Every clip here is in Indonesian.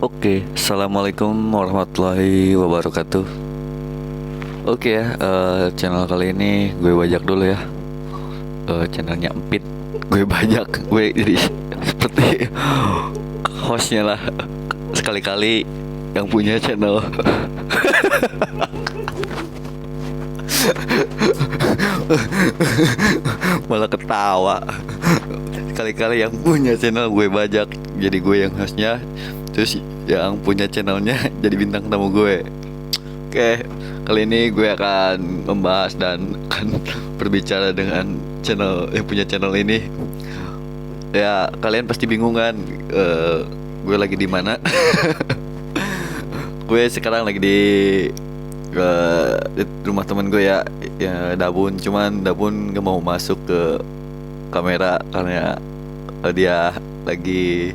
Oke, assalamualaikum warahmatullahi wabarakatuh. Oke ya, channel kali ini gue bajak dulu ya. Channelnya Empit, gue bajak, gue jadi seperti hostnya lah. Sekali-kali yang punya channel. Malah ketawa. Sekali-kali yang punya channel gue bajak, jadi gue yang hostnya. Terus yang punya channelnya jadi bintang tamu gue. Oke, kali ini gue akan membahas dan akan berbicara dengan channel yang punya channel ini. Ya, kalian pasti bingung kan, gue lagi di mana? Gue sekarang lagi di rumah temen gue ya Dabun. Cuman Dabun gak mau masuk ke kamera karena dia lagi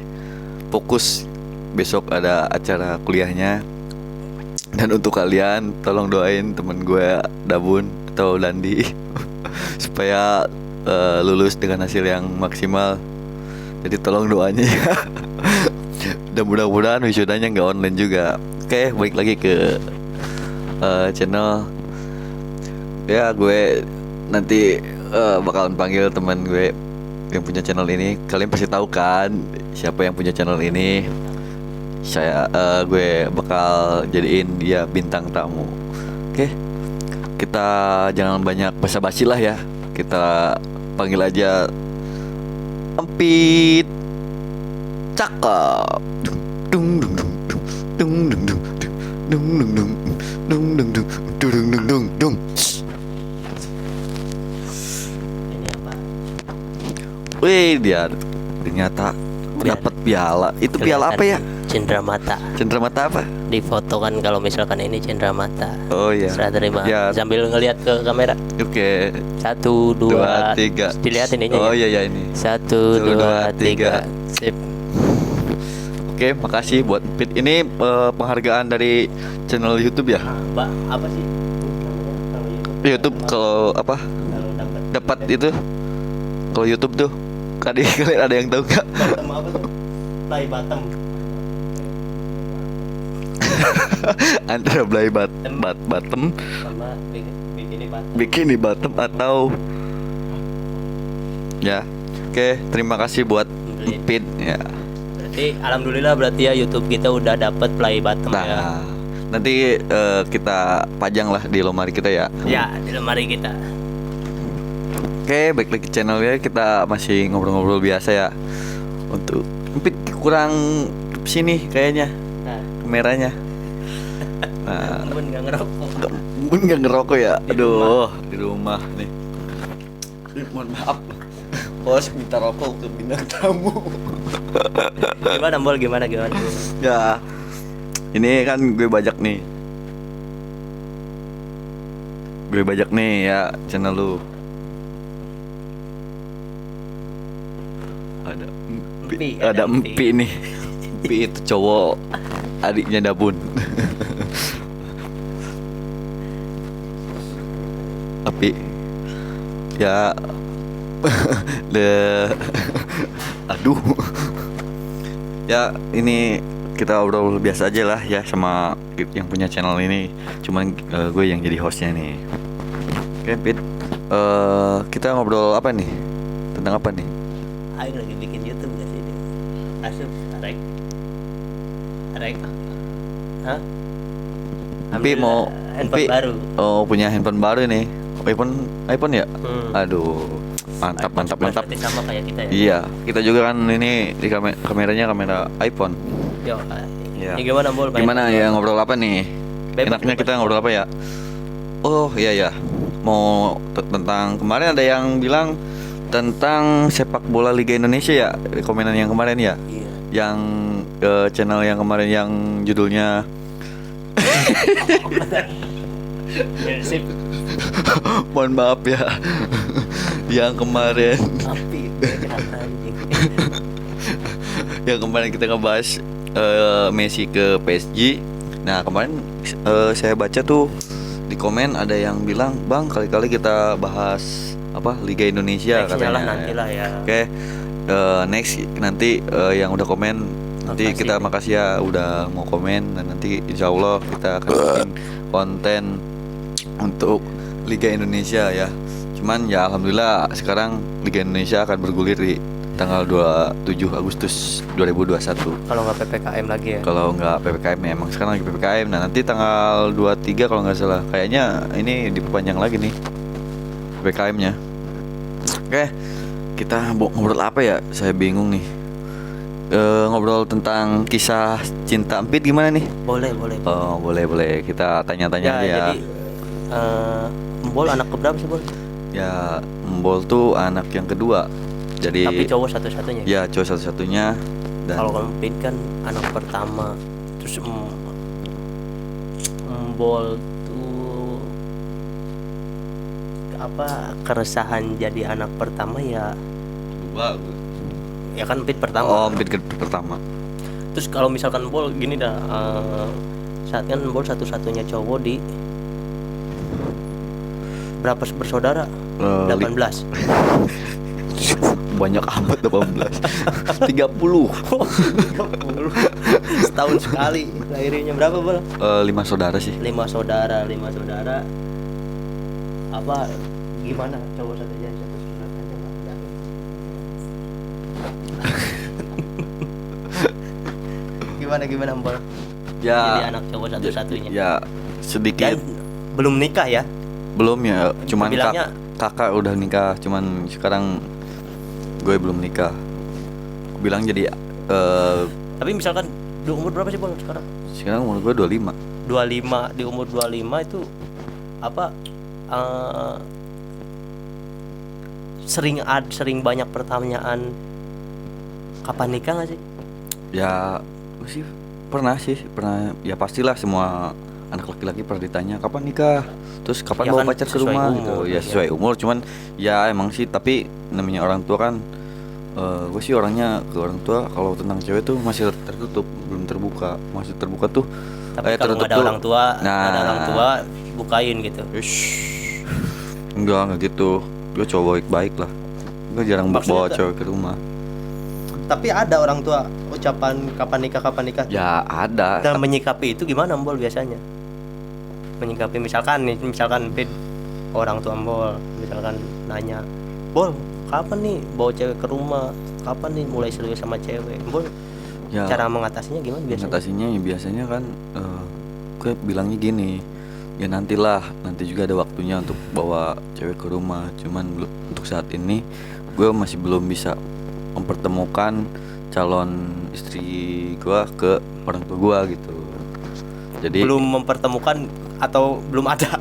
fokus, besok ada acara kuliahnya. Dan untuk kalian tolong doain temen gue Dabun atau Dandi supaya lulus dengan hasil yang maksimal. Jadi tolong doanya ya. Dan mudah-mudahan wisudanya nggak online juga. Oke, balik lagi ke channel. Ya, gue nanti bakalan panggil teman gue yang punya channel ini. Kalian pasti tahu kan siapa yang punya channel ini. Gue bakal jadiin dia bintang tamu. Oke, kita jangan banyak basa-basi lah ya. Kita panggil aja Empit. Cakep. Dung dung dung dung dung dung dung dung dung dung dung dung dung dung dung. Ini apa? Wih, dia ternyata dapat piala. Itu piala apa ya? Cenderamata. Cenderamata apa? Di foto kan kalau misalkan ini cenderamata. Oh iya. Serah terima. Ya. Sambil ngelihat ke kamera. Oke. 1, 2, 3. Dilihat ininya. Oh ya? iya ini. 1, 2, 3. Sip. Oke, makasih buat Pit. Ini penghargaan dari channel YouTube ya? Mbak, apa sih? Kalau YouTube kalau apa? Kalau Dapat itu. Kalau YouTube tuh. Kalian ada yang tahu nggak? bottom apa tuh? Play bottom. Antara bottom Sama bikini bottom. bikini bottom atau ya. Oke, terima kasih buat Pit ya. Berarti alhamdulillah berarti ya YouTube kita udah dapat play bottom ya. Nah, nanti kita pajang lah di lemari kita ya. Ya, di lemari kita. Oke, balik lagi ke channelnya, kita masih ngobrol-ngobrol biasa ya. Untuk Empit kurang sini kayaknya Nah, kameranya. Nah, temen nggak ngerokok. Bun nggak ngerokok ya? Aduh, di rumah nih. Mohon maaf, bos minta rokok ke bintang tamu. Gimana Bol? Gimana? Ya, ini kan gue bajak nih. Gue bajak nih ya channel lu. Ada Empi nih. Empi itu cowok adiknya Dabun. Tapi ya aduh. Ya, ini kita obrol biasa aja lah ya sama yang punya channel ini. Cuman gue yang jadi hostnya nih. Oke, Pit. Kita ngobrol apa nih? Tentang apa nih? Aing lagi bikin YouTube gak sih ini? Asup, Arek. Hah? Empi mau handphone baru. Oh, punya handphone baru nih. iPhone ya? Aduh, mantap. Berarti sama kayak kita ya. Iya, kita juga kan ini di kameranya kamera iPhone. Yo, Iya. ini gimana Bol? Gimana ya, ngobrol apa nih? Bebas, Enaknya bebas. kita ngobrol apa ya? Oh iya. Mau tentang kemarin ada yang bilang tentang sepak bola Liga Indonesia ya, komenan yang kemarin ya. Iya. Yang channel yang kemarin yang judulnya Ya, sip. mohon maaf ya. Yang kemarin Api, anjing. yang kemarin kita ngebahas Messi ke PSG. Nah, kemarin saya baca tuh di komen ada yang bilang, "Bang, kali-kali kita bahas apa Liga Indonesia," Nextnya lah katanya. nantilah ya. Oke, next nanti yang udah komen Nanti Makasih. kita makasih ya udah mau komen, dan nanti insya Allah kita akan bikin konten untuk Liga Indonesia ya. Cuman ya alhamdulillah sekarang Liga Indonesia akan bergulir di tanggal 27 Agustus 2021. Kalau nggak PPKM lagi ya. Kalau nggak PPKM ya, emang sekarang lagi PPKM. Nah nanti tanggal 23 kalau nggak salah, kayaknya ini diperpanjang lagi nih PPKM-nya. Oke, kita ngobrol apa ya? Saya bingung nih. Ngobrol tentang kisah cinta Empit gimana nih? Boleh. Oh boleh kita tanya-tanya Ya, aja ya. jadi Mbol anak keberapa sih, Bol? Ya Mbol tuh anak yang kedua. Jadi Tapi cowok satu-satunya. ya cowok satu-satunya. Dan Kalau Empit kan anak pertama. Terus Mbol tuh apa keresahan jadi anak pertama ya? kedua. Ya kan Empit pertama. Oh Empit pertama. Terus kalau misalkan Mbol gini dah, saat kan Mbol satu-satunya cowok di berapa bersaudara? 18. Banyak amat 18. 30. Setahun sekali. Lahirnya berapa, Bol? 5 saudara sih. 5 saudara. Apa gimana cowok satu jadi satu saudara aja Bang? Gimana Mbol? Ya Jadi anak cowok satu-satunya. ya sedikit. Dan belum nikah ya? Belum ya, cuman Bilangnya kakak udah nikah, cuman sekarang gue belum nikah. Bilang jadi tapi misalkan di umur berapa sih, Bol, sekarang? sekarang umur gue 25. 25, di umur 25 itu apa sering banyak pertanyaan kapan nikah nggak sih? Ya gue sih pernah ya pastilah semua anak laki-laki pernah ditanya kapan nikah, terus kapan Ya bawa kan, pacar ke sesuai rumah umur, gitu ya, ya. sesuai umur. Cuman ya emang sih, tapi namanya orang tua kan, gue sih orangnya ke orang tua kalau tentang cewek tuh masih tertutup, belum terbuka. Masih terbuka tuh Tapi kalau nggak ada tuh. orang tua, Nah. nggak ada orang tua bukain gitu. Enggak gitu. Gue cowok baik lah. Gue jarang Maksudnya bawa tuh- cewek ke rumah. Tapi ada orang tua ucapan kapan nikah. Ya ada. Dan menyikapi itu gimana, Mbol, biasanya? Menyikapi misalkan Pit, orang tua Mbol misalkan nanya, "Bol, kapan nih bawa cewek ke rumah? Kapan nih mulai serius sama cewek?" Mbol, Ya, cara mengatasinya gimana biasanya? mengatasinya ya biasanya kan gue bilangnya gini, ya nanti juga ada waktunya untuk bawa cewek ke rumah. Cuman untuk saat ini gue masih belum bisa mempertemukan calon istri gue ke orang tua gue gitu. Jadi Belum mempertemukan atau belum ada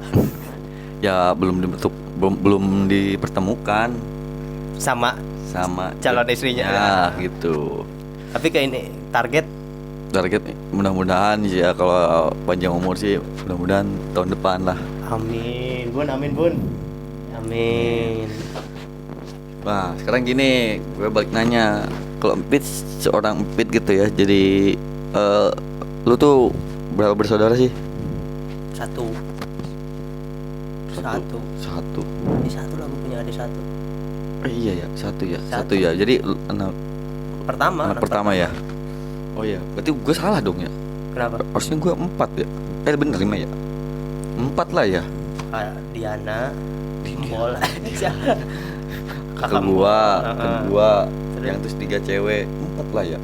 ya belum dipertemukan sama sama calon istrinya. ya gitu. Tapi kayak ini target Target mudah-mudahan sih ya, kalau panjang umur sih mudah-mudahan tahun depan lah. amin bun. Amin. Nah sekarang gini, gue balik nanya, kalau Empit seorang Empit gitu ya, jadi lu tuh berapa bersaudara sih? Satu. Ini satu lah, gue punya adik satu. Iya ya, satu Satu. ya. Jadi anak Anak pertama ya. Oh iya, berarti gue salah dong ya. Kenapa? Harusnya gue 4 ya. Bener 5 ya. 4 lah ya. Diana, Mbol, Kakak gua, Terus? yang terus 3 cewek, 4 lah ya.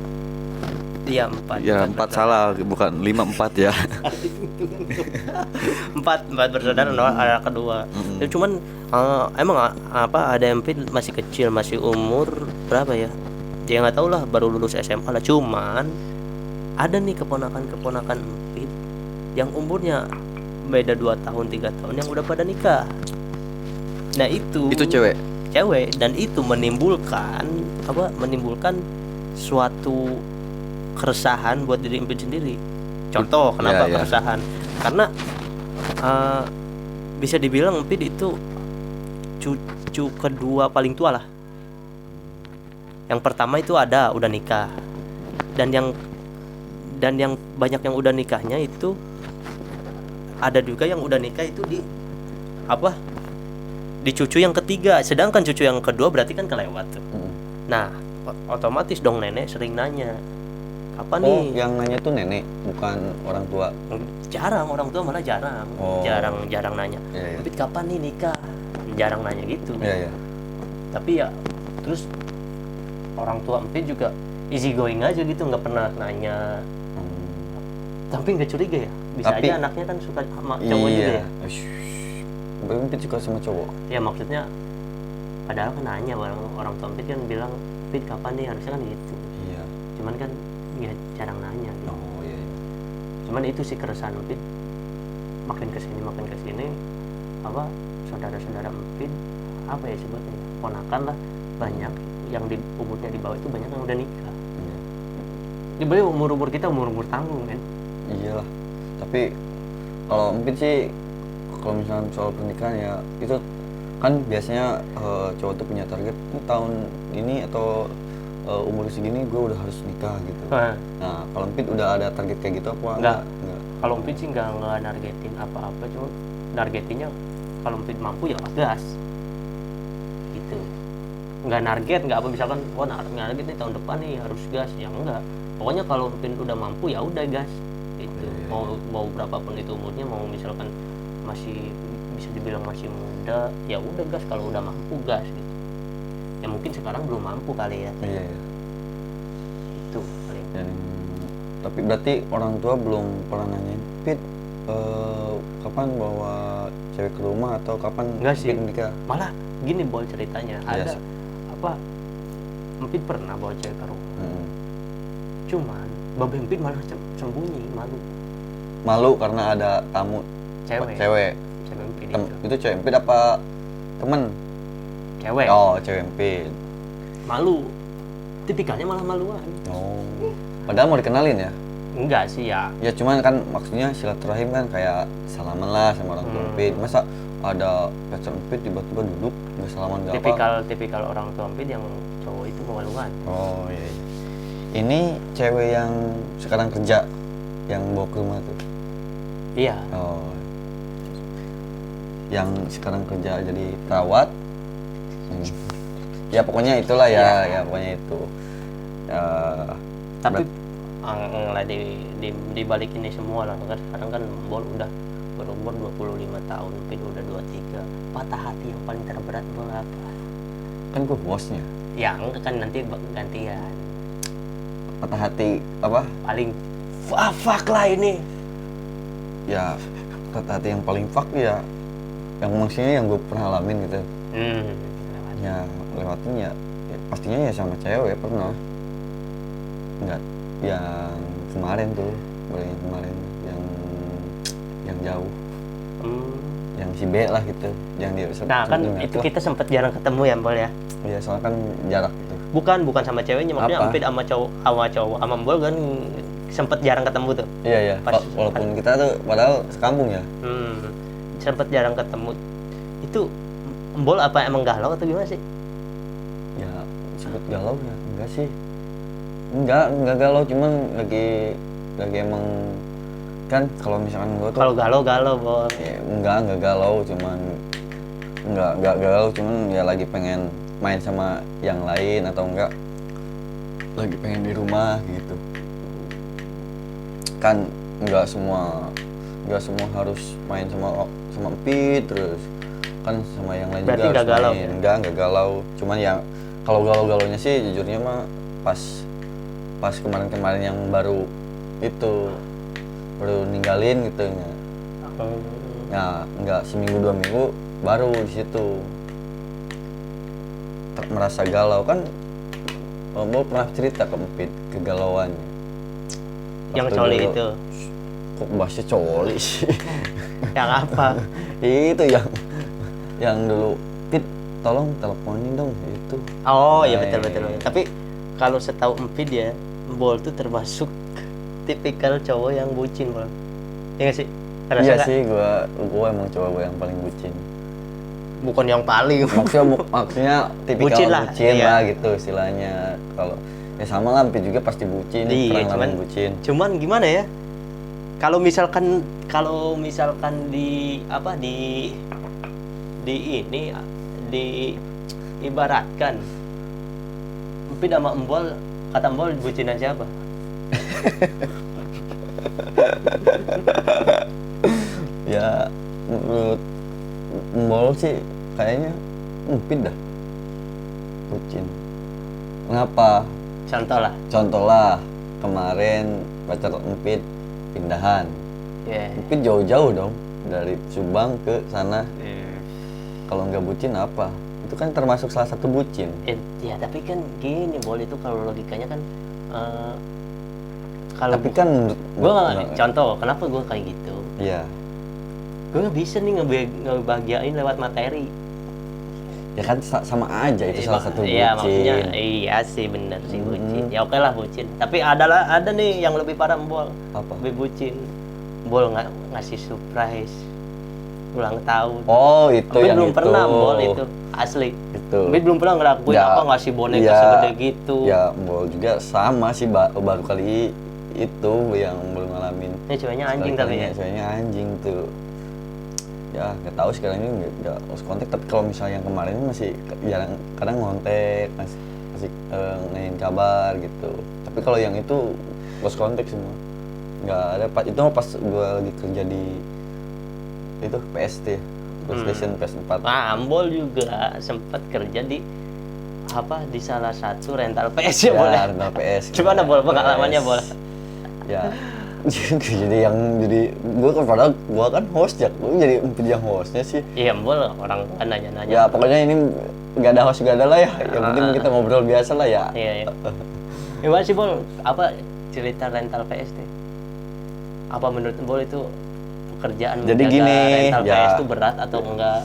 Iya 4. Ya 4 salah, bukan 5, 4 ya. 4 bersaudara, anak kedua. Mm-mm. Ya, cuman emang apa ada yang masih kecil, masih umur berapa ya? Ya nggak tahu lah, baru lulus SMA lah. Cuman ada nih keponakan Empit yang umurnya beda 2 tahun 3 tahun yang udah pada nikah. Nah itu cewek. Dan itu menimbulkan suatu keresahan buat diri Empit sendiri. Contoh kenapa Ya. keresahan? Karena bisa dibilang Empit itu cucu kedua paling tua lah. Yang pertama itu udah nikah, dan yang banyak yang udah nikahnya itu ada juga yang udah nikah itu di cucu yang ketiga, sedangkan cucu yang kedua berarti kan kelewat tuh. Nah otomatis dong nenek sering nanya kapan Oh, nih? yang nanya tuh nenek, bukan orang tua. Jarang, orang tua malah jarang. Oh. Jarang nanya. Iya, iya. Empit kapan nih nikah? Jarang nanya gitu. Iya, iya. Tapi ya terus orang tua Empit juga easy going aja gitu, nggak pernah nanya. Tapi nggak curiga ya, bisa Tapi- aja anaknya kan suka sama cowok juga ya. Berarti Empit suka sama cowok. Ya maksudnya padahal kan nanya orang tua Empit kan bilang, Empit kapan nih, harusnya kan gitu. Iya. Cuman kan ya jarang nanya gitu. Oh iya. Iya. Cuman itu sih keresahan Empit, makin kesini apa saudara-saudara Empit apa ya sebutnya, ponakan lah, banyak yang di umurnya di bawah itu banyak yang udah nikah. Iya. Ini berarti umur kita umur tanggung kan. Iyalah. Tapi kalau Empit sih, kalau misalnya soal pernikahan ya itu kan biasanya cowok tuh punya target "Ini tahun ini atau umur segini gue udah harus nikah gitu. Nah kalau Empit udah ada target kayak gitu apa? Enggak. Enggak. Kalau Empit sih nggak nargetin apa-apa, cuma nargetinnya kalau Empit mampu ya gas gitu. Nggak narget, nggak apa, misalkan narget nih tahun depan nih harus gas, ya enggak. Pokoknya kalau Empit udah mampu ya udah gas gitu. Mau berapapun itu umurnya, mau misalkan masih bisa dibilang masih muda, ya udah gas, kalau udah mampu gas gitu. Ya mungkin sekarang belum mampu kali ya, Iya, iya. itu paling. Dan tapi berarti orang tua belum pernah nanyain Pit kapan bawa cewek ke rumah atau kapan Enggak sih. Pit nikah? Malah gini Bol ceritanya, Iya ada sih. apa, Empit pernah bawa cewek ke rumah, Mm-mm. cuman Babe Empit malah sembunyi, Malu karena ada tamu cewek cewek. Empit Itu cewek Empit apa temen? cewek Oh, cewek Empit. malu, tipikalnya malah maluan. Oh. Padahal mau dikenalin ya? Enggak sih ya, Ya cuman kan maksudnya silaturahim kan kayak salaman lah sama orang tua Empit. Masa ada pacar Empit tiba-tiba duduk nggak salaman nggak apa? tipikal orang tua Empit yang cowok itu maluan. Oh iya, iya. Ini cewek yang sekarang kerja yang bawa ke rumah tuh. Iya, Oh. Yang sekarang kerja jadi perawat. Ya pokoknya itulah ya, ya pokoknya itu. Ya, tapi lah di balik ini semua lah kan, sekarang kan Bol udah berumur 25 tahun, Empit udah 23. Patah hati yang paling terberat Bol apa? kan gue bosnya. Ya enggak kan, nanti gantian. Patah hati apa? Paling fuck lah ini. Ya patah hati yang paling fuck ya. Yang maksudnya yang gue pernah alamin gitu. Ya lewatin ya pastinya ya sama cewek pernah. Enggak, yang kemarin tuh, yang kemarin yang jauh, yang si B lah gitu, yang dia Nah kan itu kita sempat jarang ketemu ya Bol ya. Iya soalnya kan jarak gitu. Bukan sama ceweknya, maksudnya Apa? Empit sama cowok sama Bol kan sempat jarang ketemu tuh. Iya iya. Pas- Walaupun kita tuh padahal sekampung ya. Sempat jarang ketemu. Itu Bol apa emang galau atau gimana sih? Ya sebut galau ya enggak sih. Enggak galau, cuman lagi emang kan kalau misalkan gue tuh Kalau galau Bol. ya, enggak galau, cuman enggak galau, cuman ya lagi pengen main sama yang lain atau enggak lagi pengen di rumah gitu. Kan enggak semua harus main sama Empit terus. Kan sama yang lain Berarti juga nggak harus galau main. ya? Enggak galau. Cuman ya kalau galau-galaunya sih jujurnya mah pas kemarin-kemarin yang baru ninggalin gitu ya. Ya enggak seminggu 2 minggu baru di situ merasa galau kan. Bo pernah cerita ke Empit kegalauannya. Yang Waktu coli dulu- itu. Kok bahasnya coli sih? Yang apa? Itu yang dulu Pit tolong teleponin dong itu. Oh iya Nah, betul. Tapi kalau setahu Empit ya, Bol tuh termasuk tipikal cowok yang bucin Bol. Iya nggak sih? Ngerasa Iya nggak? sih, gua emang cowok yang paling bucin. Bukan yang paling. Maksudnya tipikal Bucin lah, iya. lah gitu istilahnya. Kalau ya sama lah, Empit juga pasti bucin, Iya, pernah ngalamin bucin. Cuman gimana ya? Kalau misalkan di apa di ini ibaratkan Empit sama Embol, kata Embol bucinan siapa? Ya menurut Mbol sih kayaknya Empit dah bucin. Kenapa? Contoh lah. Contoh lah kemarin pacar Empit pindahan. Ya. Empit jauh-jauh dong dari Subang ke sana. Kalau nggak bucin apa? Itu kan termasuk salah satu bucin. Ya tapi kan gini, Bol, itu kalau logikanya kan kalau Tapi kan menurut gue contoh kenapa gue kayak gitu, Iya. gue nggak bisa nih ngebahagiain lewat materi. Ya kan sama aja itu salah satu bucin. Iya maksudnya iya sih, bener sih bucin. Ya oke lah bucin, tapi ada nih yang lebih parah, Bol. Apa? Lebih bucin, Bol ngasih surprise ulang tahun. Oh, itu Tapi yang belum itu. pernah, Bol, itu asli. Itu. Tapi belum pernah ngelakuin Ya, apa, ngasih boneka ya, segede gitu. Ya, Mbol juga sama sih baru kali itu yang belum ngalamin. Ini ceweknya anjing tapi ya. Ceweknya anjing tuh. Ya nggak tahu sekarang ini nggak lost contact, tapi kalau misalnya yang kemarin masih jarang, kadang ngontek, masih nanyain kabar gitu. Tapi kalau yang itu lost contact semua, nggak ada. Itu pas gue lagi kerja di itu PST, PlayStation PS4. Nah, Ambol juga sempat kerja di di salah satu rental PS ya, Bol. Ya, rental PS. Gimana, Bol, pengalamannya, Bol? Ya, jadi gue kan padahal gue kan host ya, gue jadi yang hostnya sih. Iya, Bol, orang kan nanya-nanya. Ya pokoknya ini nggak ada host nggak ada lah ya, yang penting kita ngobrol biasa lah ya. Iya. Gimana sih, Bol, apa cerita rental PS teh? Apa menurut Bol itu pekerjaan Jadi menjaga gini, rental ya. PS itu berat atau enggak?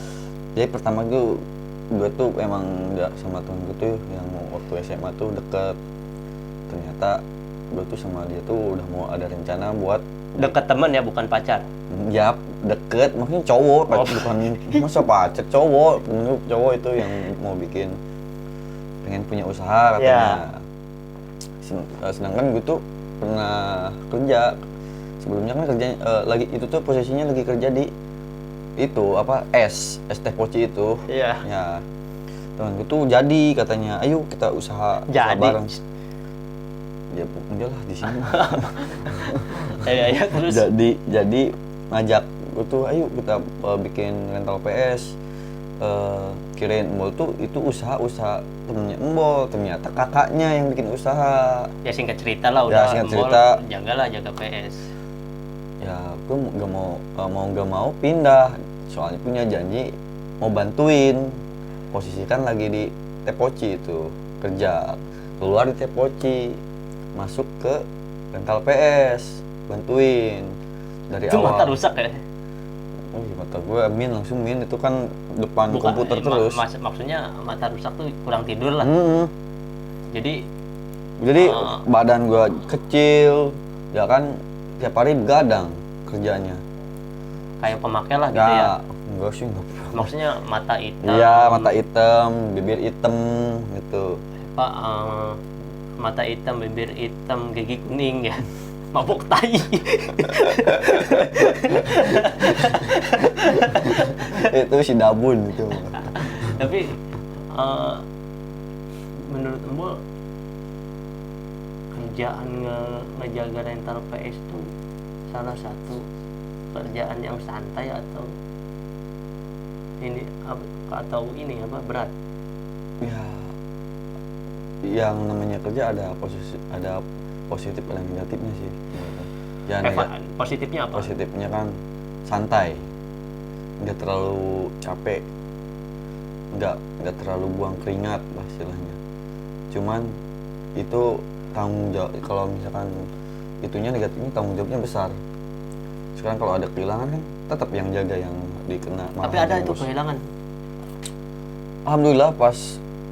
Jadi pertama gue tuh emang nggak sama temen gue tuh yang waktu SMA tuh deket. Ternyata gue tuh sama dia tuh udah mau ada rencana buat Deket temen ya, bukan pacar? ya deket, maksudnya cowok, bukan masa pacar, cowok, temen gue cowok itu yang mau bikin, pengen punya usaha katanya. Sedangkan gue tuh pernah kerja sebelumnya kan kerja lagi itu tuh posisinya lagi kerja di itu es teh poci itu. Iya. Ya temen gue tuh jadi katanya ayo kita usaha Jadi? bareng. Ya enggak lah di sini. Ya, terus? jadi ngajak gue tuh ayo kita bikin rental PS. Kirain Embol tuh itu usaha temennya Embol, ternyata kakaknya yang bikin usaha. Ya singkat cerita lah, Ya, udah singkat Embol cerita. jaga PS. Ya gue nggak mau pindah, soalnya punya janji mau bantuin. Posisi kan lagi di Tepoci itu kerja, keluar di Tepoci masuk ke rental PS bantuin dari Itu awal. mata rusak ya? Oh iya, mata gue langsung itu kan depan komputer terus. Maksudnya mata rusak tuh kurang tidur lah. Jadi Badan gue kecil, ya kan tiap hari begadang kerjanya. kayak pemakai lah gitu ya. Enggak sih, enggak. Maksudnya mata hitam. Iya, mata hitam, bibir hitam gitu. Pak, mata hitam, bibir hitam, gigi kuning ya. Mabok tai. Itu si Dabun itu. Tapi menurut Embol kerjaan ngejaga rental PS itu salah satu kerjaan yang santai atau ini berat? Ya, yang namanya kerja ada positif ada negatifnya sih. Ya, Positifnya apa? positifnya kan santai, nggak terlalu capek, nggak terlalu buang keringat lah istilahnya. Cuman itu tanggung jawab, kalau misalkan itunya negatifnya tanggung jawabnya besar. Sekarang kalau ada kehilangan kan tetap yang jaga yang dikena. Tapi ada itu kehilangan. Alhamdulillah pas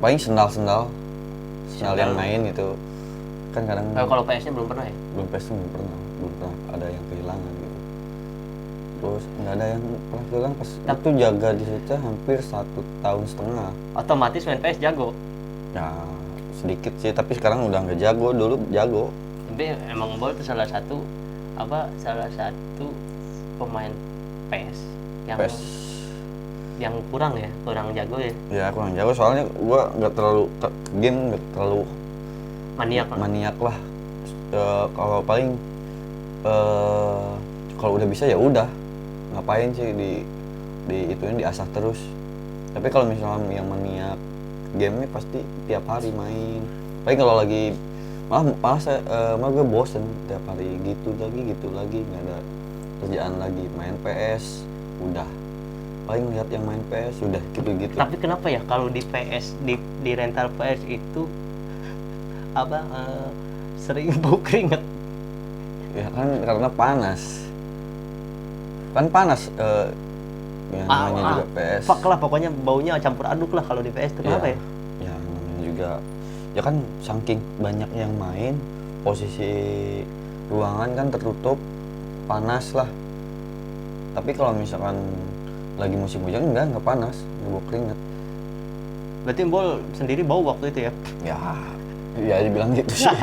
paling sendal yang main itu kan kadang Kalau PS-nya belum pernah ya? belum pernah ada yang kehilangan gitu. Terus nggak ada yang pernah hilang pas itu jaga di situ hampir 1,5 tahun. Otomatis main PS jago. Ya sedikit sih, tapi sekarang udah nggak jago, dulu jago. Tapi emang Bol itu salah satu pemain PS yang kurang jago ya. Ya kurang jago soalnya gua nggak terlalu game, nggak terlalu Maniak lah. maniak lah. kalau paling kalau udah bisa ya udah, ngapain sih di ituin diasah terus. Tapi kalau misalnya yang maniak game pasti tiap hari main. Paling kalau lagi malah gue bosen tiap hari gitu lagi nggak ada kerjaan lagi, main PS udah, paling lihat yang main PS udah gitu. Tapi kenapa ya kalau di PS di rental PS itu sering bau keringet? Ya kan karena panas yang namanya juga PS. Fuck lah, pokoknya baunya campur aduk lah kalau di PS itu. Kenapa ya? Ya namanya juga ya kan saking banyak yang main, posisi ruangan kan tertutup, panas lah. Tapi kalau misalkan lagi musim hujan nggak panas, nggak bau keringet. Berarti Bol sendiri bau waktu itu ya? Ya dibilang gitu sih.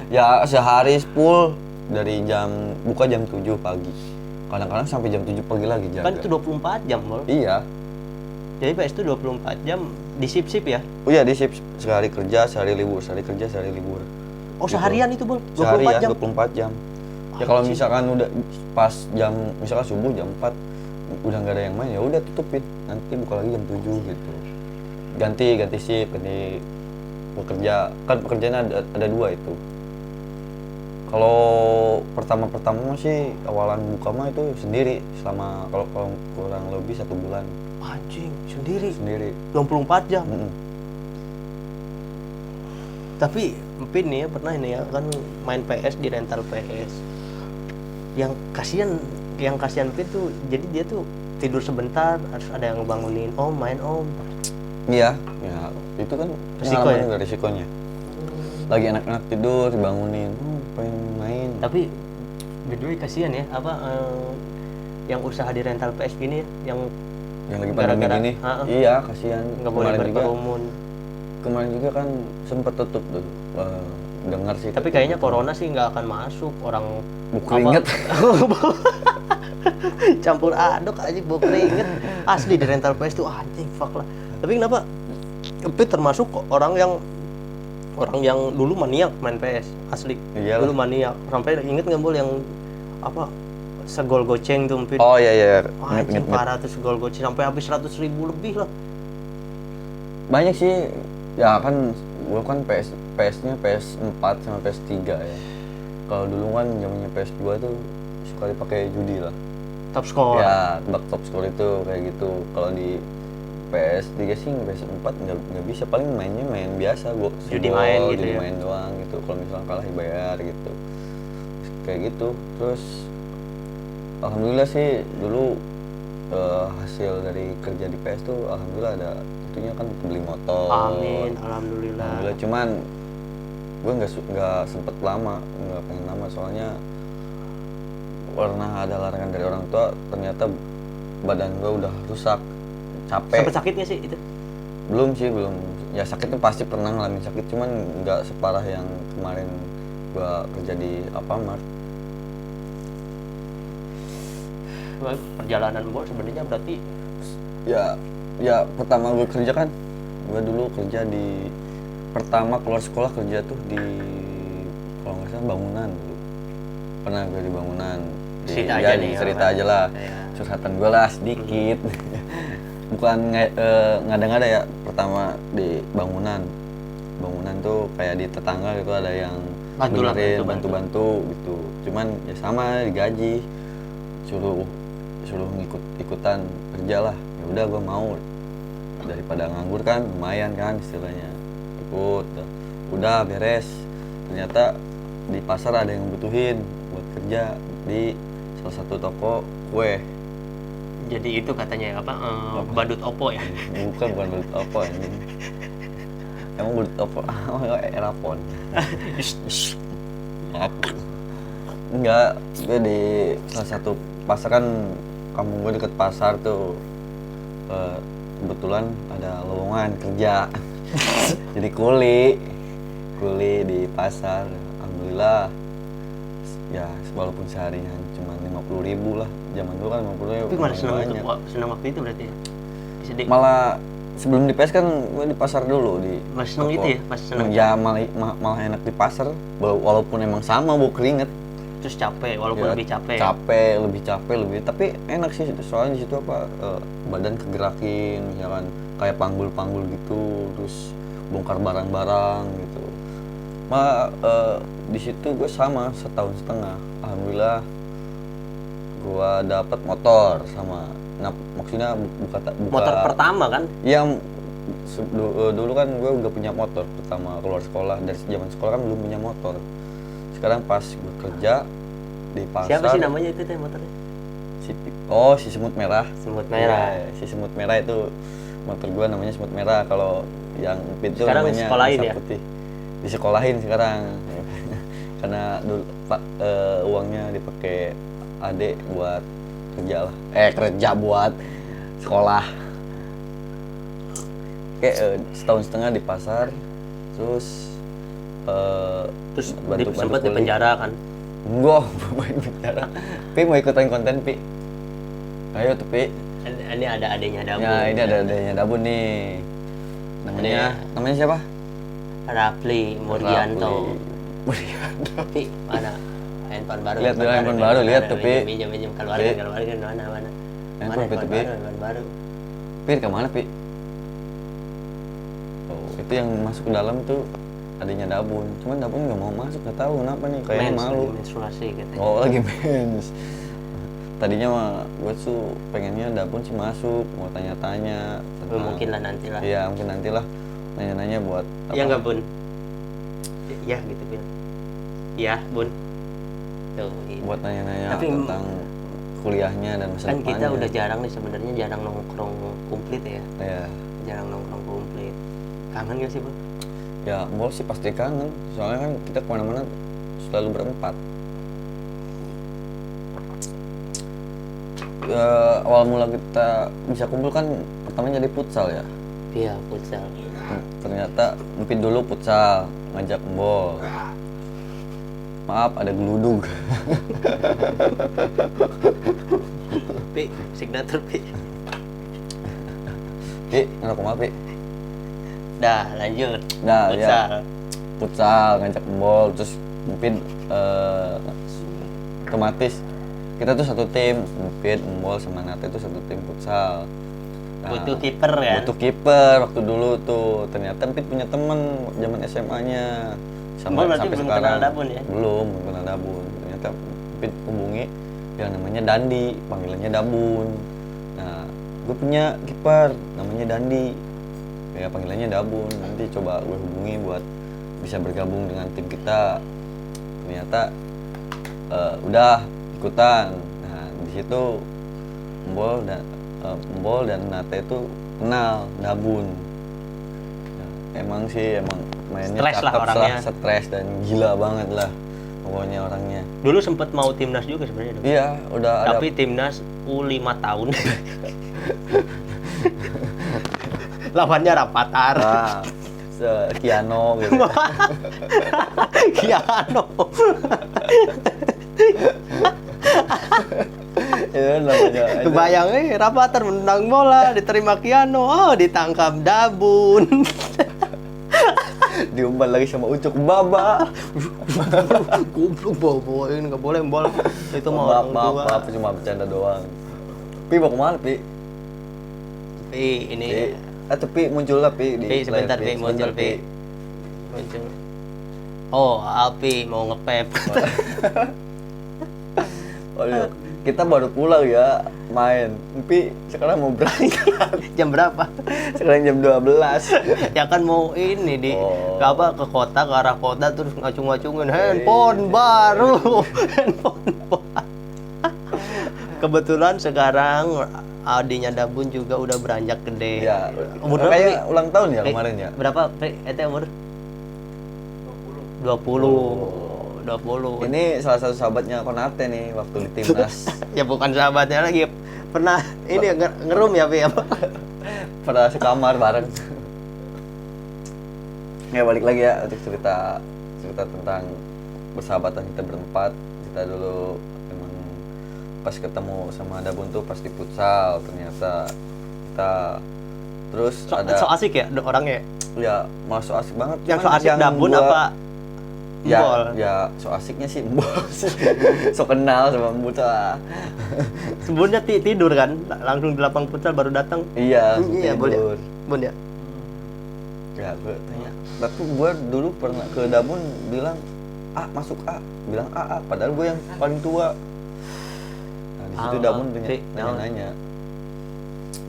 Ya sehari full dari buka jam 7 pagi. Kadang-kadang sampai jam 7 pagi lagi jaga. Kan itu 24 jam, Bol. Iya. Jadi PS itu 24 jam di sip-sip ya? Oh iya di shift, sehari kerja, sehari libur, sehari kerja, sehari libur. Oh, Gitu. seharian itu, Bol? 24 Sehari ya, jam? 24 jam. Ya kalau misalkan udah pas jam, misalkan subuh jam 4 udah nggak ada yang main, ya udah tutupin. Nanti buka lagi jam 7 gitu. Ganti shift, ganti bekerja. Kan pekerjaannya ada 2 itu. Kalau pertama sih awalan buka mah itu sendiri selama kalau kurang lebih 1 bulan Anjing, sendiri? sendiri. 24 jam? Mm-mm. Tapi Empin nih ya, pernah ini ya kan main PS di rental PS. Yang kasihan Empin tuh, jadi dia tuh tidur sebentar harus ada yang bangunin. Om, main Om. Iya, ya itu kan Resiko pengalaman ya? juga risikonya. Lagi enak-enak tidur dibangunin, pengen main. Tapi berdua kasihan ya, yang usaha di rental PS gini ya, yang Yang lagi pandemi gara-gara- gini, Ha-ha. iya kasihan. nggak boleh berkerumun. Kemarin juga kan sempet tutup tuh, dengar sih. Tapi kayaknya corona sih nggak akan masuk, orang Bau keringet. campur aduk aja bau keringet asli di rental PS tuh anjing fuck lah. Tapi kenapa Empit termasuk orang yang dulu maniak main PS asli. Iyalah. Dulu maniak sampai inget nggak Bol yang segol goceng tuh Empit. Oh iya, Anjing inget. parah tuh segol goceng sampai habis 100.000 lebih lah. Banyak sih, ya kan gua kan PS-nya PS4 sama PS3 ya. Kalau dulu kan zamannya PS2 tuh suka dipakai judi lah. Top score. Ya, tebak top score itu kayak gitu. Kalau di PS3 sih, PS4 nggak bisa, paling mainnya main biasa, gua Judi main gitu ya? main doang gitu. Kalau misalnya kalah dibayar gitu, kayak gitu. Terus alhamdulillah sih dulu hasil dari kerja di PS tuh alhamdulillah ada itunya kan, beli motor. Amin, alhamdulillah. Alhamdulillah, cuman gue nggak sempet lama, nggak pengen lama soalnya pernah ada larangan dari orang tua. Ternyata badan gue udah rusak, capek. Sempet sakitnya sih itu? Belum. Ya sakit tuh pasti pernah ngalamin sakit, cuman nggak separah yang kemarin gue kerja di Alfamart. Perjalanan Bol sebenarnya berarti Ya pertama gue kerja kan, gue dulu kerja di, pertama keluar sekolah kerja tuh di, kalau nggak salah bangunan dulu. Pernah gue di bangunan. Cerita aja nih, cerita apa? aja lah. Iya. Curhatan gue lah sedikit. Bukan ngada-ngada ya. Pertama di bangunan tuh kayak di tetangga gitu ada yang benerin, bantu gitu. Cuman ya sama digaji, suruh ikutan kerja lah. Ya udah gue mau, daripada nganggur kan lumayan kan istilahnya, ikut. Udah beres, ternyata di pasar ada yang butuhin buat kerja di salah satu toko kue. Jadi itu katanya badut Oppo ya? Bukan badut Oppo anjing. Emang badut Oppo Erapon. Enggak, gue di salah satu pasar kan, kampung gue deket pasar tuh. Kebetulan ada lowongan kerja. Jadi kuli di pasar. Alhamdulillah ya, walaupun seharian cuma 50.000 lah, zaman dulu kan 50.000 Tapi malah senang waktu itu berarti ya? Sedih. malah sebelum di PS kan gue di pasar dulu di Mas seneng toko. itu ya, Mas seneng. Ya malah enak di pasar walaupun emang sama bau keringet. Terus capek, walaupun Ya, lebih capek. lebih tapi enak sih soalnya di situ apa badan kegerakin misalkan kayak panggul gitu terus bongkar barang-barang gitu. Di situ gue sama setahun setengah alhamdulillah gue dapat motor sama maksudnya Motor pertama kan? yang dulu kan gue udah punya motor pertama keluar sekolah, dari zaman sekolah kan belum punya motor. Sekarang pas gue kerja di pasar. Siapa sih namanya itu teh motornya? Si semut merah. Semut merah. Ya, si semut merah itu motor gue namanya semut merah. Kalau yang itu Sekarang namanya sekolahin Masa ya? Putih. Disekolahin sekarang karena dulu uangnya dipakai adik buat kerja lah, kerja buat sekolah. Setahun setengah di pasar, terus Sempat di penjara kan? Enggak, mau di penjara. Pi mau ikutan konten Pi. Ayo tuh Pi. Ini ada adanya Dabun. Ya ini ada adanya Dabun nih. Namanya siapa? Rafli Murdianto. Murdianto. Tapi mana handphone baru? Lihat dulu handphone baru, lihat tuh, Pi. Minjem keluarga mana. Handphone Pi tuh, Pi. Handphone baru. Pi kemana Pi? Oh, itu yang masuk ke dalam tuh adanya Dabun. Cuman Dabun nggak mau masuk, nggak tahu kenapa nih, kayaknya malu. Menstruasi katanya. Oh lagi mens. Tadinya mah gue tuh pengennya Dabun sih masuk, mau tanya-tanya. Mungkin lah nanti lah. Iya mungkin nantilah nanya-nanya buat. Iya nggak Bun? Ya gitu Bun. Ya Bun. Tuh. Buat nanya-nanya Tapi tentang kuliahnya dan masa kan depannya. kita udah jarang nih sebenarnya jarang nongkrong komplit ya. Iya. Jarang nongkrong komplit. Kangen gak sih Bun? Ya mall sih pasti kangen. Soalnya kan kita kemana-mana selalu berempat. Awal mula kita bisa kumpul kan pertama jadi futsal ya. Iya futsal. Ternyata mungkin dulu futsal ngajak bol. Maaf ada geludug. Pi, signature Pi. Pi, ngerokok mah Pi. Dah lanjut. Nah, Futsal. ya. Futsal ngajak bol terus mungkin otomatis kita tuh satu tim, mungkin Embol sama Nate itu satu tim futsal. Nah, Butuh kiper kan? butuh kiper waktu dulu tuh. Ternyata Empit punya temen zaman SMA-nya. Embol berarti belum kenal Dabun ya? Belum kenal Dabun. Ternyata Empit hubungi yang namanya Dandi, panggilannya Dabun. Nah, gue punya kiper namanya Dandi. Ya panggilannya Dabun. Nanti coba gue hubungi buat bisa bergabung dengan tim kita. Ternyata udah ikutan. Nah, di situ Embol dan Nate itu kenal Dabun. Nah, emang mainnya Stres lah cakep orangnya. stres dan gila banget lah pokoknya orangnya. Dulu sempet mau timnas juga sebenarnya. Dok. Iya, udah ada. Tapi timnas U5 tahun. Lawannya Rapatar. Kiano gitu. Kiano. Itu namanya. Bayangin Rapatar menang bola, diterima Kiano, ditangkap Dabun. Diumpan lagi sama Ucuk Baba. Goblok bawa-bawain, nggak boleh bol. Itu mau maaf, orang maaf, tua. maaf, cuma bercanda doang. Pi mau kemana Pi? Pi, ini Pi muncul lah Pi di Pi sebentar layar, Pi muncul Pi. Muncul. Oh, Alpi mau ngepep. Oh iya. Kita baru pulang ya main. Pi sekarang mau berangkat. Jam berapa? Sekarang jam 12. Ya kan mau ini di Oh. ke kota, ke arah kota terus ngacung-ngacungin handphone baru. Handphone baru. Kebetulan sekarang adiknya Dabun juga udah beranjak gede. Ya, Umur berapa, kayak Pi? ulang tahun ya Pi, kemarin ya. Berapa? Pi? Ete umur? 20. Ini salah satu sahabatnya Konate nih waktu di timnas. Ya bukan sahabatnya lagi. Pernah ini ngerum ya, Pi? Apa? Pernah sekamar bareng. Ya balik lagi ya untuk cerita tentang persahabatan kita berempat. Kita dulu emang pas ketemu sama Dabun tuh pas di futsal, ternyata kita Terus ada So asik ya orangnya. ya malah so asik banget. Yang so Cuman asik Dabun apa ya, Embol? ya so asiknya sih Embol sih. So kenal sama Embol tuh. Sebelumnya tidur kan, langsung di lapang futsal baru datang. Iya, Iya, Bun ya. tidur. Bun ya. Ya gue tanya, tapi gue dulu pernah ke Dabun bilang masuk bilang padahal gue yang paling tua. Nah di situ Dabun nanya-nanya.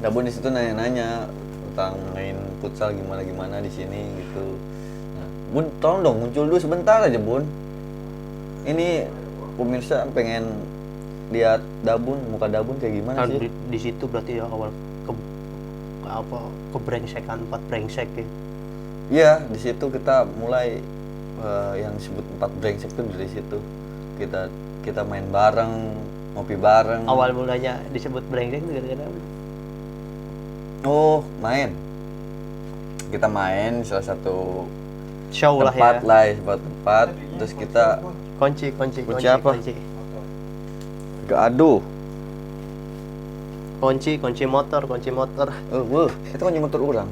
Dabun di situ nanya-nanya tentang main futsal gimana di sini gitu. Nah, Bun, tolong dong muncul dulu sebentar aja Bun. Ini pemirsa pengen lihat Dabun, muka Dabun kayak gimana sih? Di situ berarti ya awal kebrengsekan 4 brengsek ya. Iya, di situ kita mulai yang disebut 4 brengsek itu dari situ. Kita main bareng, ngopi bareng. Awal mulanya disebut brengsek itu gara-gara apa? Oh, main. Kita main di salah satu Show lah tempat ya. lah, sebuah tempat. Terus kita Kunci apa? Gak aduh. Kunci motor. Itu kunci motor orang.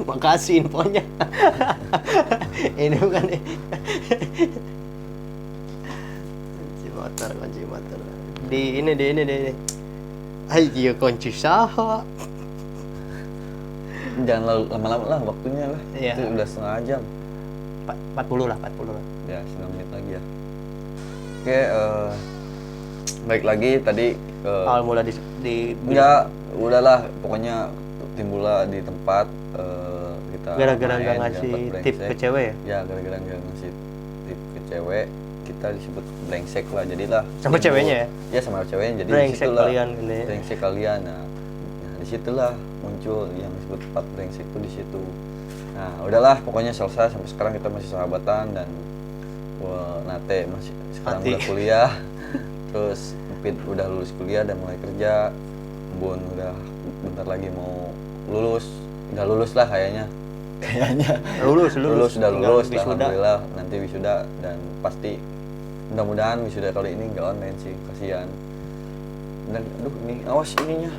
Makasih infonya. Ini bukan kunci motor. Di ini. Ayo kunci saha. Jangan lama-lama lah waktunya lah. Iya. Itu udah setengah jam. 40 lah. Ya, 9 menit lagi ya. Oke, baik lagi tadi Awal mula di enggak, udahlah pokoknya timbullah di tempat kita gara-gara main nggak di ngasih tempat tip brengsek. ke cewek ya? Ya, gara-gara nggak ngasih tip ke cewek, kita disebut brengsek lah. Jadilah Sama timbul- ceweknya ya? Ya, sama ceweknya. Jadi Brengsek disitulah kalian gini. brengsek kalian. Nah, disitulah muncul yang disebut tempat brengsek itu di situ. Nah, udahlah pokoknya selesai sampai sekarang kita masih sahabatan dan Nate masih sekarang Hati. udah kuliah. Terus Empit udah lulus kuliah dan mulai kerja. Bun udah bentar lagi mau lulus. Udah lulus lah kayaknya. Lulus. Udah Tinggal lulus lah, wisuda. alhamdulillah. Nanti wisuda dan pasti mudah-mudahan wisuda kali ini nggak online sih, kasihan. Dan aduh ini awas ininya.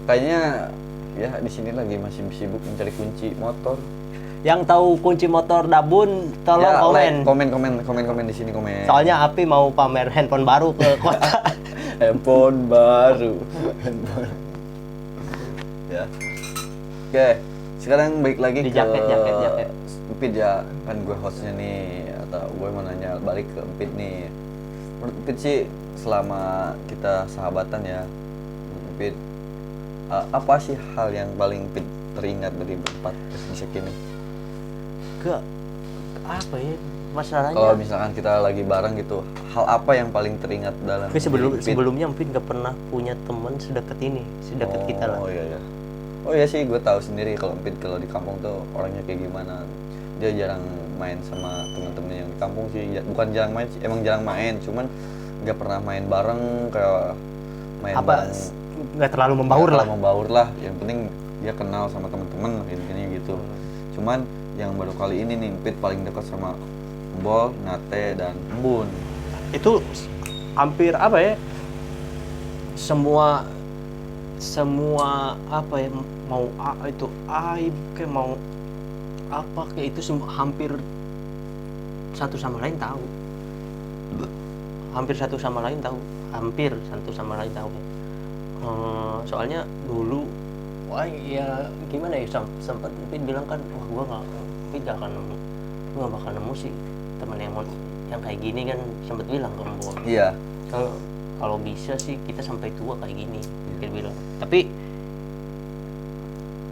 Kayaknya ya di sini lagi masih sibuk mencari kunci motor. Yang tahu kunci motor Dabun tolong Ya, komen. komen di sini komen. Soalnya Api mau pamer handphone baru ke kota. handphone baru. Ya. Oke, sekarang balik lagi Di ke jaket. Empit ya, kan gue hostnya nih, atau gue mau nanya balik ke Empit nih. Menurut Empit sih selama kita sahabatan ya, Empit apa sih hal yang paling Empit teringat dari berempat brengsek ini? Ke apa ya masalahnya? Kalau misalkan kita lagi bareng gitu, hal apa yang paling teringat dalam Tapi diri Empit? sebelumnya Empit nggak pernah punya teman sedekat ini, sedekat kita lah. Oh iya. Oh iya sih, gue tahu sendiri kalau Empit kalau di kampung tuh orangnya kayak gimana. Dia jarang main sama teman-teman yang di kampung sih. Bukan jarang main sih, emang jarang main. Cuman nggak pernah main bareng, kayak main Apa bareng. nggak terlalu membaur Nggak lah. terlalu membaur lah. Yang penting dia kenal sama teman-teman intinya gitu. Cuman yang baru kali ini nih Empit paling dekat sama Embol, Nate dan Embun. Itu hampir apa ya? Semua apa ya, mau itu aib kayak mau apa kayak itu semua hampir satu sama lain tahu. Hampir satu sama lain tahu. Soalnya dulu wah ya gimana ya, sempat Empit bilang kan, wah Empit gak bakal nemu sih teman yang kayak gini kan, sempat bilang ke Embol. Iya. Kalau bisa sih kita sampai tua kayak gini, dia bilang. Tapi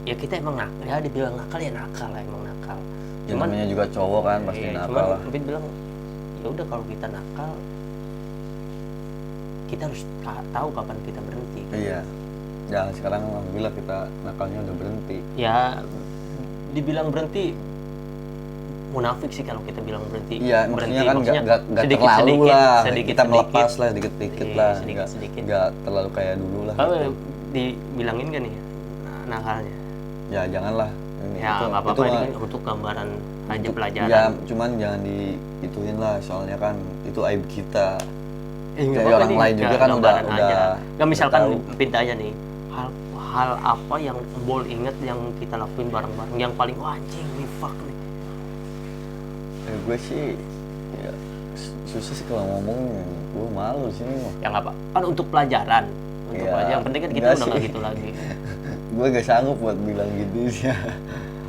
ya kita emang nakal, ya dibilang nakal ya nakal lah, emang nakal. Ya, namanya juga cowok kan pasti nakal cuman lah. Empit bilang ya udah kalau kita nakal kita harus tahu kapan kita berhenti. Iya. Ya sekarang alhamdulillah kita nakalnya udah berhenti. Ya dibilang berhenti munafik sih kalau kita bilang berhenti. Iya, maksudnya kan nggak terlalu lah. Kita melepas lah dikit-dikit Iya, lah. sedikit-sedikit. Nggak terlalu kayak dulu lah. Kalau Gitu. dibilangin kan nih nakalnya. Ya janganlah. Ya nggak apa-apa, ini kan untuk gambaran aja pelajaran. Ya cuman jangan diituin lah, soalnya kan itu aib kita. Nggak Dari apa-apa, orang ini lain juga kan gambaran udah aja. Nggak, misalkan tahu. pintanya nih hal apa yang Bol inget yang kita lakuin bareng-bareng yang paling wah anjing nih fuck nih. Gue sih ya susah sih kalau ngomong, gue malu sih nih mah. Ya nggak apa kan untuk pelajaran, untuk Ya, pelajaran yang penting kan kita enggak udah nggak sih. gitu lagi. Gue gak sanggup buat bilang gitu sih.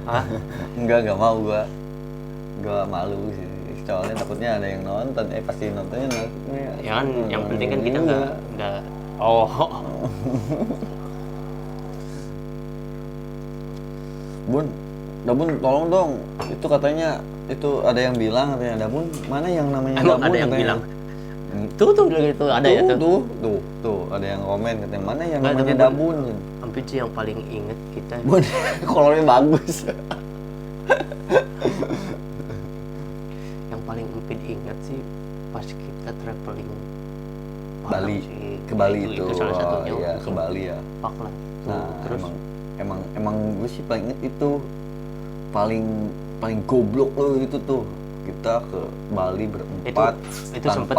Hah? Gak mau gue. Gue malu sih. Soalnya takutnya ada yang nonton, pasti nontonnya Ya kan yang penting kan kita Iya. nggak oh Bun, Dabun tolong dong. Itu katanya itu ada yang bilang katanya Dabun, mana yang namanya emang Dabun ada yang katanya. bilang tuh gitu ada ya Tuh, ada yang komen katanya mana yang Nggak, namanya tapi Dabun. Ampun sih yang paling inget kita Bun, kolornya bagus. yang paling Empit inget sih pas kita traveling Bali, sih. ke Bali itu. salah satunya Iya, ke mungkin. Bali ya. Fuck lah. Nah, Terus emang gue sih paling inget itu paling goblok loh itu tuh, kita ke Bali berempat itu sempet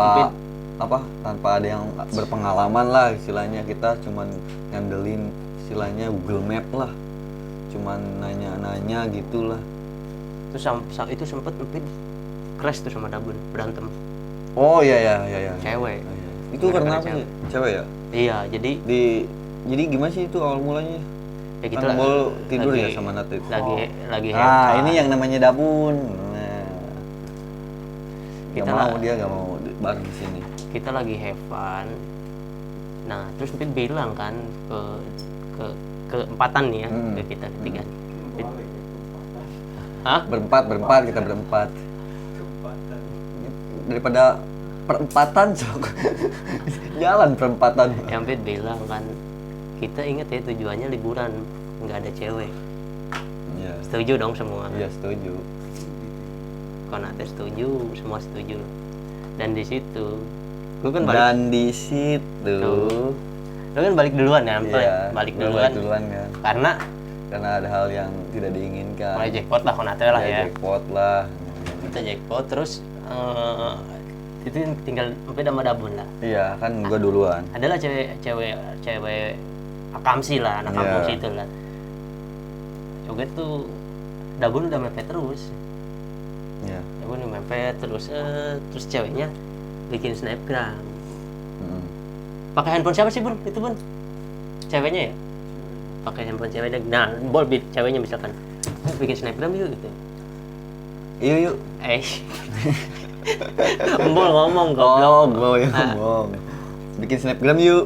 tanpa tanpa ada yang berpengalaman lah istilahnya, kita cuman ngandelin istilahnya Google Map lah, cuman nanya-nanya gitulah. terus itu sempet Empit crash tuh sama Dabun berantem Oh iya. cewek. Oh, iya. Itu Gara-gara karena apa cewek. sih? Cewek ya? Iya jadi Jadi gimana sih itu awal mulanya? ya gitu Kan lah, Bol tidur lagi- ya sama Natif. lagi Nah, have ini fun. yang namanya Dabun. Nah, Kita dia gak mau bareng di sini. kita lagi have fun. Nah terus Empit bilang kan ke empatan nih ya ke kita ketiga. Hah? Berempat kita berempat. Daripada perempatan sok. Jalan perempatan. Yang Empit bilang kan kita inget ya tujuannya liburan nggak ada cewek. Iya. Setuju dong semua. Iya, setuju. Konate setuju, semua setuju. Dan di situ gue kan balik Dan di situ lu kan balik duluan ya, Empe? iya, balik gua duluan duluan kan. karena Ada hal yang tidak diinginkan. mulai jackpot lah Konate lah ya. Jackpot lah. Kita jackpot terus itu tinggal Empe sama Dabun lah. Iya, kan gua duluan. Adalah cewek akamsi lah, anak Iya. kampung situ lah. Joget tuh Dabun udah mepet terus. Iya. Dabun udah mepet terus terus ceweknya bikin snapgram. Mm. Pakai handphone siapa sih Bun? Itu Bun? Ceweknya ya? Pakai handphone ceweknya. Nah, Bol ceweknya misalkan bikin snapgram yuk gitu. Yuk. Bol ngomong Oh, goblok. gua yang Ah. ngomong. Bikin snapgram yuk.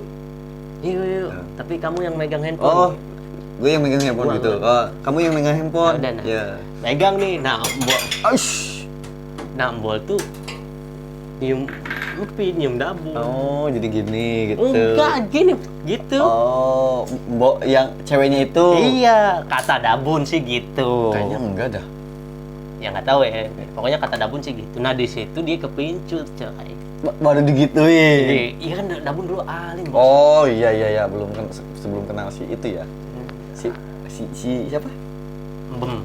Yuk. Tapi kamu yang megang Oh, handphone. gue yang megang handphone Gua, gitu. gua. Oh, kamu yang megang handphone. Ya udah, nah. Iya. Megang nih. Aish. Bol tuh nyium Dabun. Oh, jadi gini gitu. Enggak, gini gitu. Oh, Mbok yang ceweknya itu. Iya, kata Dabun sih gitu. Kayaknya enggak dah. Ya nggak tahu ya. Pokoknya kata Dabun sih gitu. Nah, di situ dia kepincut, coy. Baru digituin. Jadi, iya kan Dabun dulu alim. Bos. Oh, iya, sebelum kenal si itu ya. Si siapa? Bem.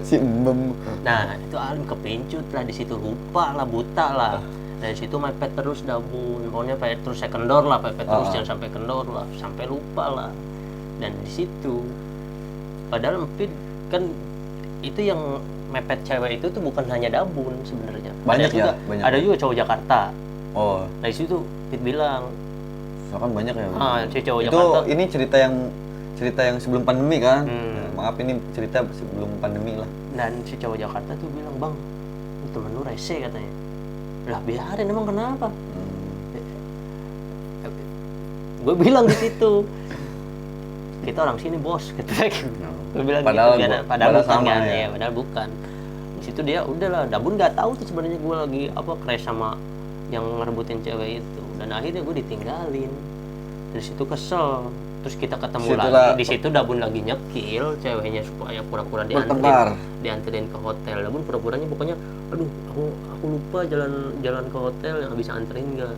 Si Mbem. Nah, itu alim kepincut lah di situ, lupa lah, buta lah. Dari situ mepet terus Dabun. Pokoknya pepet terus saya kendor lah, pepet terus jangan sampai kendor lah, sampai lupa lah. Dan di situ padahal Empit kan itu yang mepet cewek itu tuh bukan hanya Dabun sebenarnya. Banyak ada juga, ya, banyak. Ada juga cowok Jakarta. Oh, Dari situ Empit bilang, kan banyak ya. si cowok Itu Jakarta. ini cerita yang sebelum pandemi kan. Hmm. Nah, maaf ini cerita sebelum pandemi lah. Dan si cowok Jakarta tuh bilang, "Bang, temen lu rese," katanya. Lah biarin, emang kenapa? Gue bilang di situ, kita orang sini bos, gitu lagi. Gue bilang Padahal gitu, bu- padahal bukan sama kan, ya. ya, padahal bukan. Di situ dia udahlah, Dabun nggak tahu tuh sebenarnya gue lagi crash sama yang ngerebutin cewek itu. Dan akhirnya gue ditinggalin. Dari situ kesel. Terus kita ketemu Situlah- lagi. Di situ Dabun lagi nyekil ceweknya supaya pura-pura Bertengkar. dianterin ke hotel. Dabun pura-puranya pokoknya, aduh aku lupa jalan ke hotel, yang bisa anterin nggak?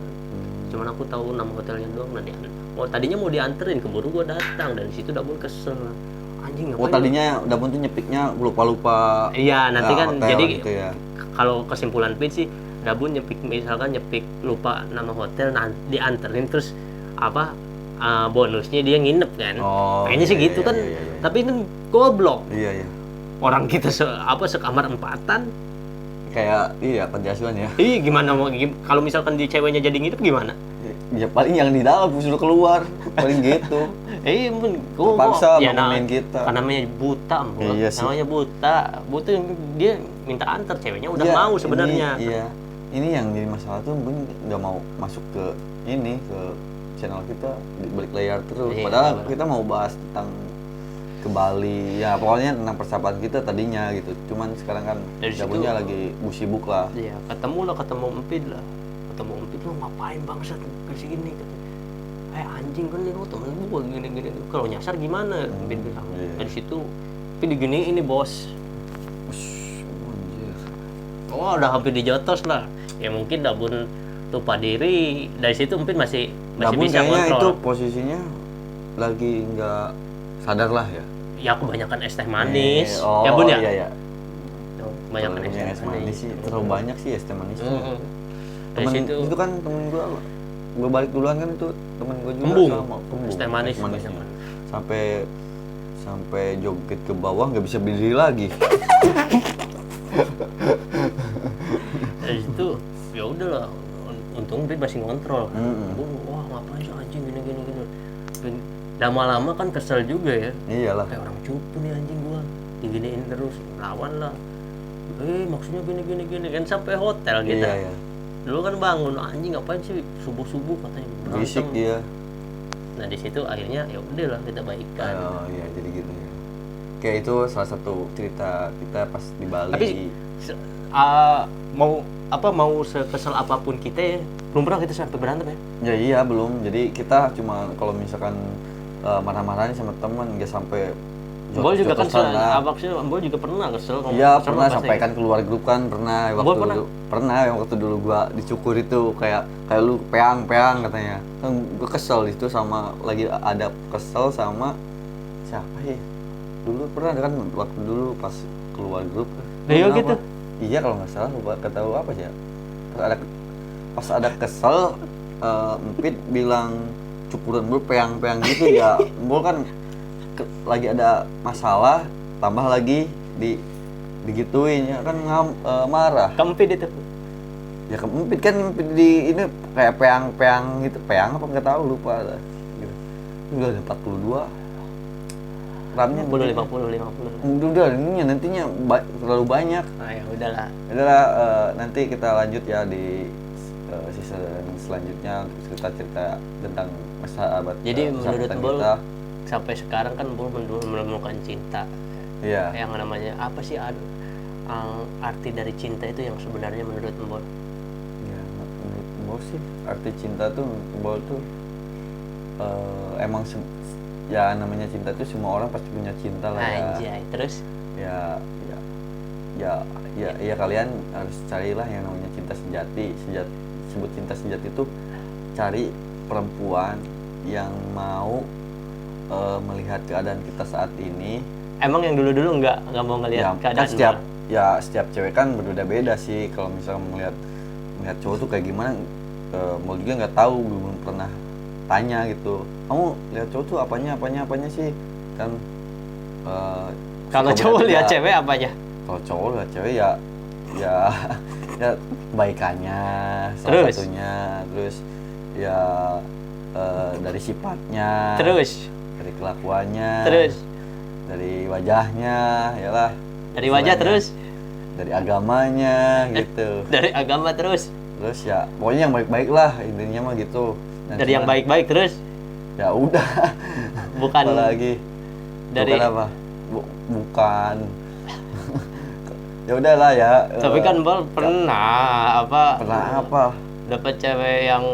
Cuman aku tahu nama hotelnya doang. Nah, tadinya mau dianterin, keburu gua datang, dan di situ Dabun kesel. Anjing Oh, ngapain? tadinya Dabun tuh nyepiknya lupa-lupa. Iya, nanti ya, kan hotel jadi gitu ya. kalau kesimpulan Pit sih, Dabun misalkan nyepik lupa nama hotel, dianterin terus bonusnya dia nginep kan. Oh, Kayaknya sih iya, gitu iya, kan. iya, iya, iya. Tapi kan goblok. Iya iya. Orang kita sekamar empatan. Kayak iya panti asuhan ya. Ih, gimana mau kalau misalkan di ceweknya jadi nginep gimana? Ya paling yang di dalam suruh keluar, paling gitu. Gua Terpaksa ya, nemenin kita. Kan namanya buta, Mbok. Iya sih. Namanya buta. Buta dia minta antar, ceweknya udah Iya, mau sebenarnya. Iya. Ini yang jadi masalah tuh Bun nggak mau masuk ke ini ke channel kita di balik layar terus. Iya, Padahal bener. kita mau bahas tentang ke Bali, ya pokoknya tentang persahabatan kita tadinya gitu. Cuman sekarang kan Dari situ- Dabunya lagi sibuk lah. Iya, ketemu Empid lah. Ketemu Empid, lu ngapain bangsat ke sini kata. Anjing kan lu temen gua gini. Kalau nyasar gimana? Empid bilang. iya. Dari situ Empid diginiin ini bos. Anjir. Oh, udah hampir dijotos lah. Ya mungkin Dabun lupa diri. Dari situ Empid masih Dabun bisa kayaknya itu kontrol. posisinya lagi nggak sadar lah ya. Ya kebanyakan es teh manis. Oh, Ya Bun ya? Iya iya. Tuh, kebanyakan Kalau yang es manis sih terlalu banyak sih es teh manis. Mm-mm. Dari Temen situ itu kan temen gue balik duluan kan itu temen gue juga Kembung. sama kembung. Es teh manis Es manisnya. kebanyakan. Sampai joget ke bawah nggak bisa berdiri lagi. dari situ ya udahlah, untung Empid masih ngontrol. Mm-mm. Bun, wah ngapain sih anjing gini. Dan lama-lama kan kesel juga ya. Iyalah. Kayak orang cupu nih anjing gua, diginiin terus, lawan lah. Maksudnya gini kan sampai hotel kita. Iya iya. Dulu kan bangun, anjing ngapain sih subuh katanya berantem. Berisik dia. Nah di situ akhirnya ya udahlah kita baikan. Oh iya jadi gitu ya. Kayak itu salah satu cerita kita pas di Bali. Tapi mau sekesel apapun kita ya, belum pernah kita sampai berantem ya. Ya iya belum. Jadi kita cuma kalau misalkan marah-marahin sama teman nggak sampai Bol juga kan jotos-jotosan lah. abaknya, Bol juga pernah kesel. ngomong Iya kesel pernah pasti. sampai kan keluar grup kan pernah Gua waktu pernah yang waktu dulu gua dicukur itu kayak lu peang katanya kan gua kesel itu sama lagi ada kesel sama siapa ya dulu pernah kan waktu dulu pas keluar grup Iya kenapa? gitu. Iya kalau nggak salah lupa kata lu apa sih ya pas ada kesel Empit bilang cukuran gue peang gitu ya gue kan lagi ada masalah tambah lagi digituin ya kan marah Kempit itu. ya Empit kan Empit di ini kayak peang gitu peang apa nggak tahu lupa lah gitu. Udah ada 42 ramnya 50. udah ini nantinya terlalu banyak. Nah, ya udahlah. Adalah nanti kita lanjut ya di season selanjutnya untuk cerita-cerita tentang sahabat. Jadi menurut persahabatan Bol kita. sampai sekarang kan Bol menemukan cinta. Iya. Yang namanya apa sih arti dari cinta itu yang sebenarnya menurut Bol? Ya, menurut Bol sih arti cinta tuh Bol tuh emang ya namanya cinta tuh semua orang pasti punya cinta lah ya. Anjay, terus Ya kalian harus carilah yang namanya cinta sejati. Sebut cinta sejati itu cari perempuan yang mau melihat keadaan kita saat ini. emang yang dulu-dulu nggak mau ngelihat Kan keadaan setiap cewek kan berbeda-beda sih. Kalau misalnya melihat cowok tuh kayak gimana, mau juga nggak tahu, belum pernah tanya gitu. Kamu lihat cowok tuh apanya sih kan? kalau suka cowok beda-beda. lihat cewek apa aja? Kalau cowok lihat cewek ya ya kebaikannya salah Terus? satunya, terus ya dari sifatnya, Terus dari kelakuannya, terus dari wajahnya, yalah. dari wajah, istilahnya, terus dari agamanya gitu. dari agama, terus Terus ya pokoknya yang baik-baik lah intinya mah gitu. Dan dari yang cuman, baik-baik, terus ya udah. bukan Apalagi dari bukan apa? Bukan. Ya udahlah ya. tapi kan Bol pernah pernah apa? dapat cewek yang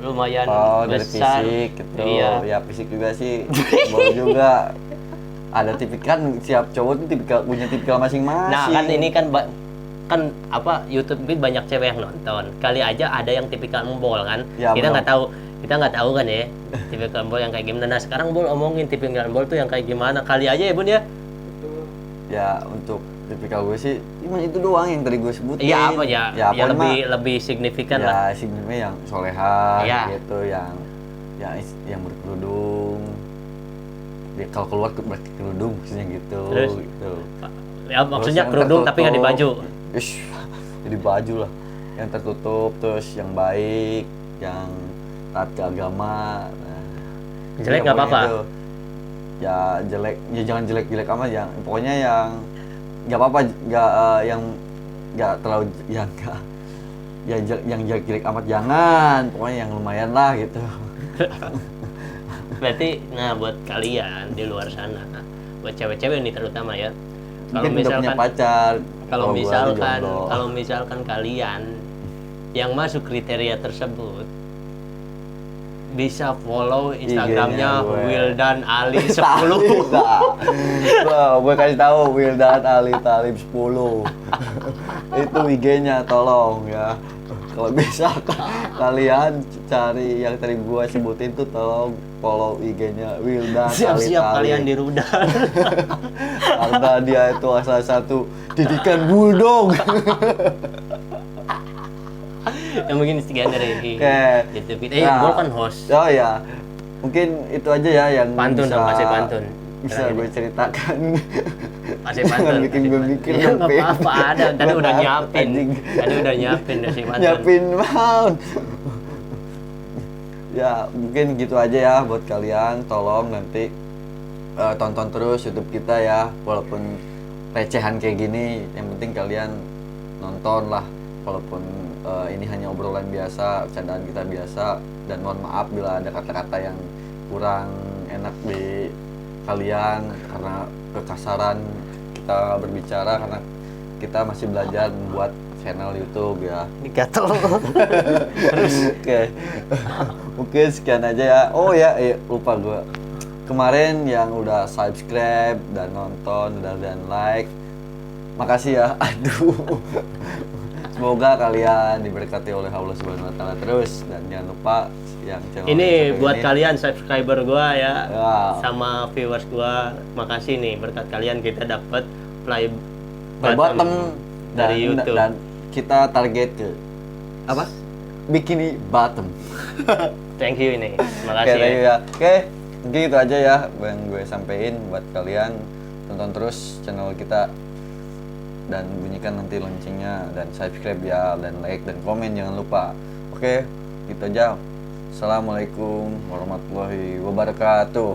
lumayan Dari besar. fisik gitu. Iya. Ya fisik juga sih. Boleh juga. Ada tipikal siap cowok tuh punya tipikal masing-masing. Nah kan ini kan YouTube Beat banyak cewek yang nonton. Kali aja ada yang tipikal embol kan. Ya, kita benar. nggak tahu kan ya tipikal embol yang kayak gimana. Nah sekarang Bol omongin tipikal embol tuh yang kayak gimana. Kali aja ya Bun ya. Ya untuk tipikal gue sih cuma itu doang yang tadi gue sebutin. Iya apa ya? Ya pokoknya lebih signifikan lah. ya signifikan yang soleha Iya. gitu, yang ya yang berkerudung. Ya, kalau keluar pakai kerudung maksudnya gitu. Terus? Gitu. Ya maksudnya Terus yang kerudung tapi nggak di baju. tertutup. Ish, jadi baju lah. Yang tertutup, terus yang baik, yang taat ke agama. Nah, Jelek ya, nggak pokoknya apa-apa. itu. Ya jelek, ya jangan jelek-jelek amat, yang pokoknya yang nggak apa-apa, yang nggak terlalu, yang nggak, ya yang jelek-jelek amat jangan, pokoknya yang lumayan lah gitu. Berarti, nah buat kalian di luar sana, buat cewek-cewek nih terutama ya. Kalau Mungkin udah punya misalkan, pacar. kalau gua aja misalkan, jomblo. kalau misalkan kalian yang masuk kriteria tersebut, bisa follow Instagramnya IG-nya gue. Wildan Ali 10. Wah, gue kasih tahu Wildan Ali Talib 10. Itu IG-nya, tolong ya. Kalau bisa kalian cari yang tadi gue sebutin tuh, tolong follow IG-nya Wildan Ali Siap-siap Talib. kalian di rudal. Karena dia itu salah satu didikan bulldog. Yang mungkin sekian dari Oke. YouTube. Nah, Gue kan host. Oh ya, mungkin itu aja ya yang Pantun bisa, dong, kasih pantun. bisa Terakhir. gue ceritakan. Kasih Jangan pantun. bikin kasih gue pantun. mikir Ya dong, nggak Pin. apa-apa, ada. Tadi Nggak udah tahu, nyiapin. anjing. Tadi udah nyiapin kasih pantun. Nyiapin maun. Ya mungkin gitu aja ya buat kalian. Tolong nanti tonton terus YouTube kita ya, walaupun recehan kayak gini, yang penting kalian nonton lah, walaupun ini hanya obrolan biasa, candaan kita biasa, dan mohon maaf bila ada kata-kata yang kurang enak di kalian karena kekasaran kita berbicara, karena kita masih belajar membuat channel YouTube ya. Ini gatel. Oke. Mungkin sekian aja ya. Oh ya, lupa gue. Kemarin yang udah subscribe dan nonton dan like, makasih ya. Aduh. Semoga kalian diberkati oleh Allah Subhanahu wa taala terus, dan jangan lupa yang channel Ini satu buat ini. kalian subscriber gua ya, Ya. sama viewers gua. Makasih nih, berkat kalian kita dapat play Bottom dari YouTube. dan kita target ke apa? Bikini bottom. Thank you ini. Oke, Makasih thank you ya. ya. Oke, mungkin itu aja ya yang gue sampein buat kalian. Tonton terus channel kita dan bunyikan nanti loncengnya, dan subscribe ya, dan like dan komen jangan lupa. Oke, gitu aja. Assalamualaikum warahmatullahi wabarakatuh.